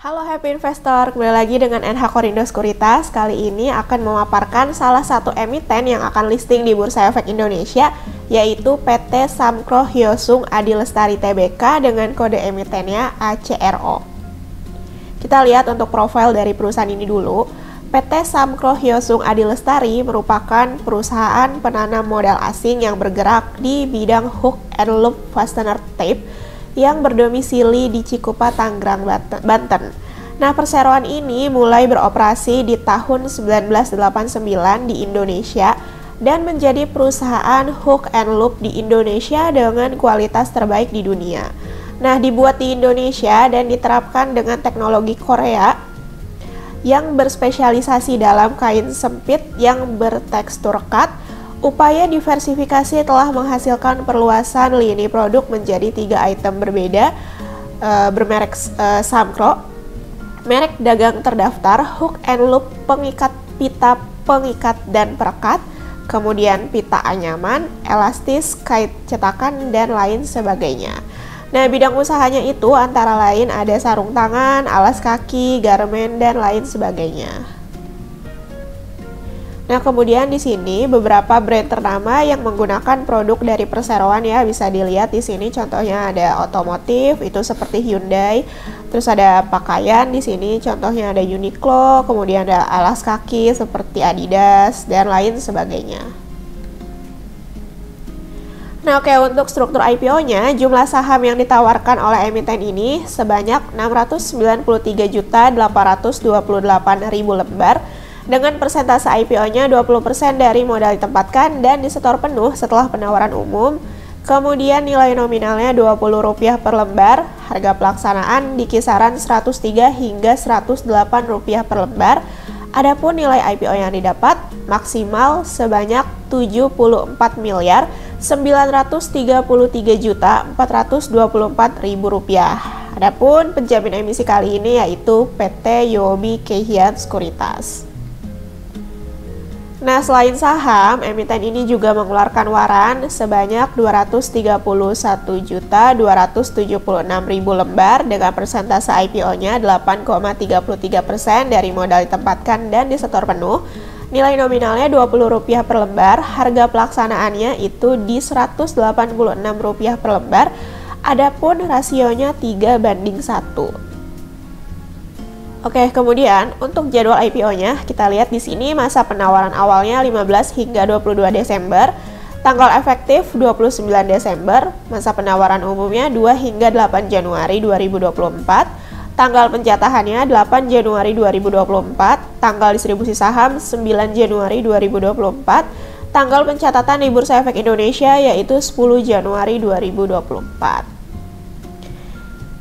Halo Happy Investor, kembali lagi dengan NH Korindo Sekuritas. Kali ini akan memaparkan salah satu emiten yang akan listing di Bursa Efek Indonesia, yaitu PT Samkro Hyosung Adi Lestari Tbk dengan kode emitennya ACRO. Kita lihat untuk profil dari perusahaan ini dulu. PT Samkro Hyosung Adi Lestari merupakan perusahaan penanam modal asing yang bergerak di bidang hook and loop fastener tape yang berdomisili di Cikupa, Tangerang, Banten. Nah, perseroan ini mulai beroperasi di tahun 1989 di Indonesia dan menjadi perusahaan hook and loop di Indonesia dengan kualitas terbaik di dunia. Nah, dibuat di Indonesia dan diterapkan dengan teknologi Korea yang berspesialisasi dalam kain sempit yang bertekstur cut. Upaya diversifikasi telah menghasilkan perluasan lini produk menjadi 3 item berbeda bermerek Samkro, merek dagang terdaftar, hook and loop, pengikat pita, pengikat dan perekat, kemudian pita anyaman, elastis, kait cetakan, dan lain sebagainya. Nah, bidang usahanya itu antara lain ada sarung tangan, alas kaki, garmen, dan lain sebagainya. Nah, kemudian di sini beberapa brand ternama yang menggunakan produk dari perseroan ya, bisa dilihat di sini contohnya ada otomotif itu seperti Hyundai, terus ada pakaian di sini contohnya ada Uniqlo, kemudian ada alas kaki seperti Adidas dan lain sebagainya. Nah, oke, untuk struktur IPO-nya, jumlah saham yang ditawarkan oleh emiten ini sebanyak 693.828.000 lembar dengan persentase IPO-nya 20% dari modal ditempatkan dan disetor penuh setelah penawaran umum. Kemudian nilai nominalnya Rp20 per lembar, harga pelaksanaan di kisaran Rp103 hingga Rp108 per lembar. Adapun nilai IPO yang didapat maksimal sebanyak Rp74.423.424.000. Adapun penjamin emisi kali ini yaitu PT Yobi Keihan Sekuritas. Nah, selain saham, emiten ini juga mengeluarkan waran sebanyak 231.276.000 lembar dengan persentase IPO-nya 8,33% dari modal ditempatkan dan disetor penuh. Nilai nominalnya Rp20 per lembar, harga pelaksanaannya itu di Rp186 per lembar. Adapun rasionya 3:1. Oke, kemudian untuk jadwal IPO-nya kita lihat di sini masa penawaran awalnya 15 hingga 22 Desember, tanggal efektif 29 Desember, masa penawaran umumnya 2 hingga 8 Januari 2024, tanggal penjatahannya 8 Januari 2024, tanggal distribusi saham 9 Januari 2024, tanggal pencatatan di Bursa Efek Indonesia yaitu 10 Januari 2024.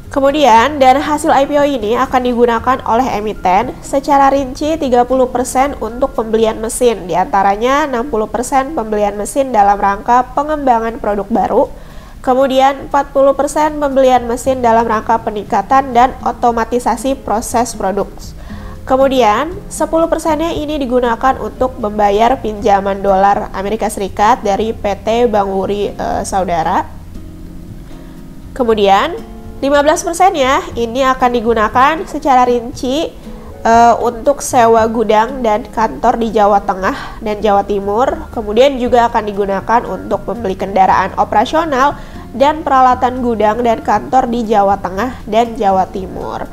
Kemudian, dana hasil IPO ini akan digunakan oleh emiten secara rinci 30% untuk pembelian mesin, diantaranya 60% pembelian mesin dalam rangka pengembangan produk baru, kemudian 40% pembelian mesin dalam rangka peningkatan dan otomatisasi proses produk. Kemudian, 10%-nya ini digunakan untuk membayar pinjaman dolar Amerika Serikat dari PT Bangwuri Saudara. Kemudian, 15%-nya ini akan digunakan secara rinci untuk sewa gudang dan kantor di Jawa Tengah dan Jawa Timur. Kemudian juga akan digunakan untuk membeli kendaraan operasional dan peralatan gudang dan kantor di Jawa Tengah dan Jawa Timur.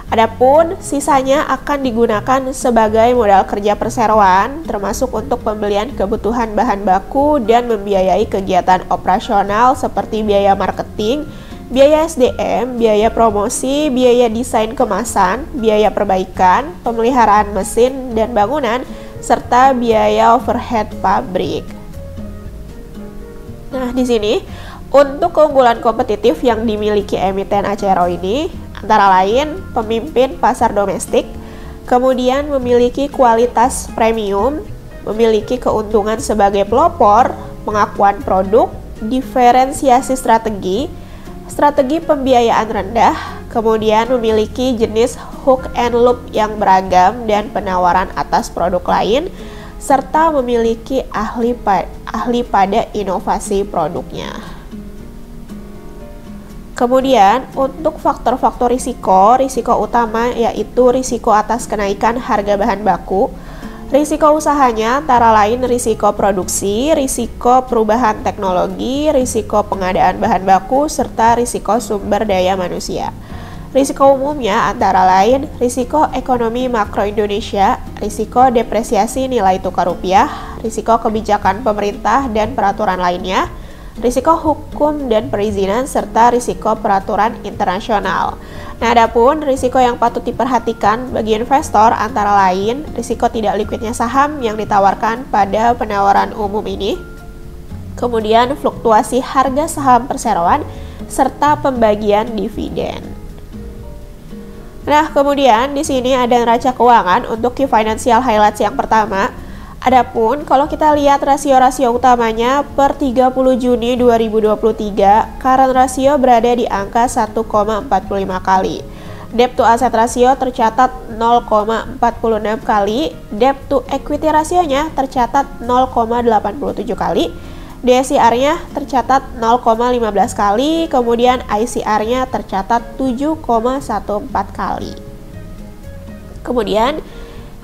Adapun sisanya akan digunakan sebagai modal kerja perseroan, termasuk untuk pembelian kebutuhan bahan baku dan membiayai kegiatan operasional seperti biaya marketing, biaya SDM, biaya promosi, biaya desain kemasan, biaya perbaikan, pemeliharaan mesin dan bangunan, serta biaya overhead pabrik. Nah, di sini untuk keunggulan kompetitif yang dimiliki emiten ACRO ini antara lain pemimpin pasar domestik, kemudian memiliki kualitas premium, memiliki keuntungan sebagai pelopor, pengakuan produk, diferensiasi strategi pembiayaan rendah, kemudian memiliki jenis hook and loop yang beragam dan penawaran atas produk lain, serta memiliki ahli pada inovasi produknya. Kemudian untuk faktor-faktor risiko utama yaitu risiko atas kenaikan harga bahan baku. Risiko usahanya antara lain risiko produksi, risiko perubahan teknologi, risiko pengadaan bahan baku, serta risiko sumber daya manusia. Risiko umumnya antara lain risiko ekonomi makro Indonesia, risiko depresiasi nilai tukar rupiah, risiko kebijakan pemerintah dan peraturan lainnya, risiko hukum dan perizinan, serta risiko peraturan internasional. Nah, adapun risiko yang patut diperhatikan bagi investor antara lain risiko tidak likuidnya saham yang ditawarkan pada penawaran umum ini, kemudian fluktuasi harga saham perseroan, serta pembagian dividen. Nah, kemudian di sini ada neraca keuangan untuk key financial highlights yang pertama. Adapun kalau kita lihat rasio-rasio utamanya per 30 Juni 2023, current ratio berada di angka 1,45 kali. Debt to asset ratio tercatat 0,46 kali, debt to equity rasionya tercatat 0,87 kali, DSCR-nya tercatat 0,15 kali, kemudian ICR-nya tercatat 7,14 kali. Kemudian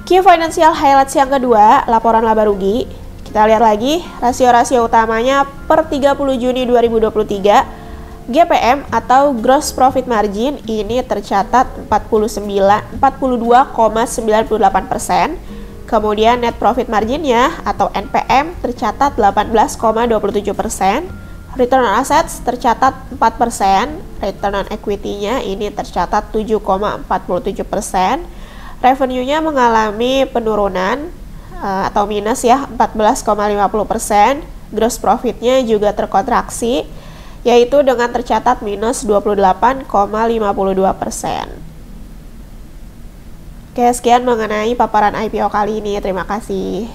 key financial highlights yang kedua, laporan laba rugi. Kita lihat lagi rasio-rasio utamanya per 30 Juni 2023. GPM atau gross profit margin ini tercatat 42,98%. Kemudian net profit marginnya atau NPM tercatat 18,27%. Return on assets tercatat 4%. Return on equity-nya ini tercatat 7,47%. Revenue-nya mengalami penurunan atau minus 14,50%. Gross profit-nya juga terkontraksi, yaitu dengan tercatat minus 28,52%. Oke, sekian mengenai paparan IPO kali ini. Terima kasih.